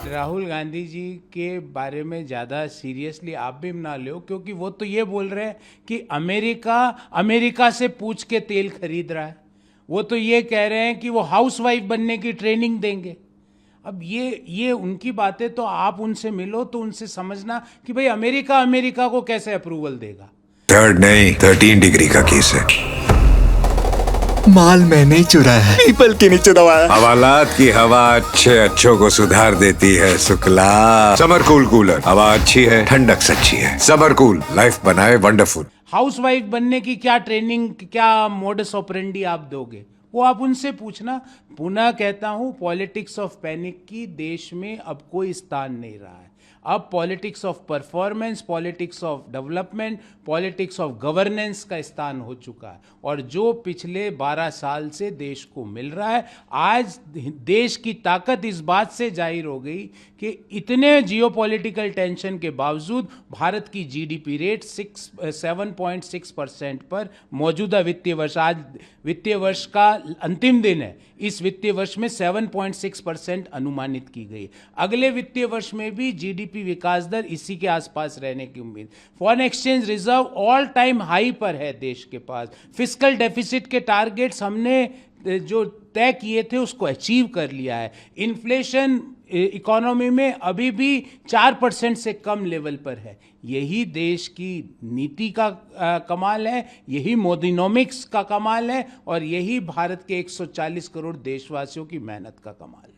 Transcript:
राहुल गांधी जी के बारे में ज़्यादा सीरियसली आप भी ना लो, क्योंकि वो तो ये बोल रहे हैं कि अमेरिका अमेरिका से पूछ के तेल खरीद रहा है। वो तो ये कह रहे हैं कि वो हाउसवाइफ बनने की ट्रेनिंग देंगे। अब ये उनकी बातें, तो आप उनसे मिलो तो उनसे समझना कि भाई अमेरिका अमेरिका को कैसे अप्रूवल देगा। 3rd नहीं 13 डिग्री का केस है। माल मैंने ही चुराया है, पीपल के नीचे दबाया। हवालात की हवा अच्छों को सुधार देती है शुक्ला। समर कूल कूलर, हवा अच्छी है, ठंडक सच्ची है। समर कूल, लाइफ बनाए वंडरफुल। हाउसवाइफ बनने की क्या ट्रेनिंग, क्या मोडस ऑपरेंडी आप दोगे, वो आप उनसे पूछना। पुनः कहता हूं, पॉलिटिक्स ऑफ पैनिक की देश में अब कोई स्थान नहीं रहा है। अब politics of performance, politics of development, politics of governance का स्थान हो चुका है। और जो पिछले 12 साल से देश को मिल रहा है, आज देश की ताकत इस बात से जाहिर हो गई कि इतने जियोपॉलिटिकल टेंशन के बावजूद भारत की जीडीपी रेट 7.6% पर मौजूदा वित्तीय वर्ष, आज वित्तीय वर्ष का अंतिम दिन है, इस वित्तीय वर्ष में 7.6% अनुमानित की गई। अगले वित्तीय वर्ष में भी जीडीपी विकास दर इसी के आसपास रहने की उम्मीद। Foreign exchange reserve all time high पर है देश के पास। फिस्कल डेफिसिट के टारगेट्स हमने जो तय किए थे उसको अचीव कर लिया है। इन्फ्लेशन इकोनॉमी में अभी भी 4% से कम लेवल पर है। यही देश की नीति का कमाल है, यही मोदीनोमिक्स का कमाल है, और यही भारत के 140 करोड़ देशवासियों की मेहनत का कमाल है।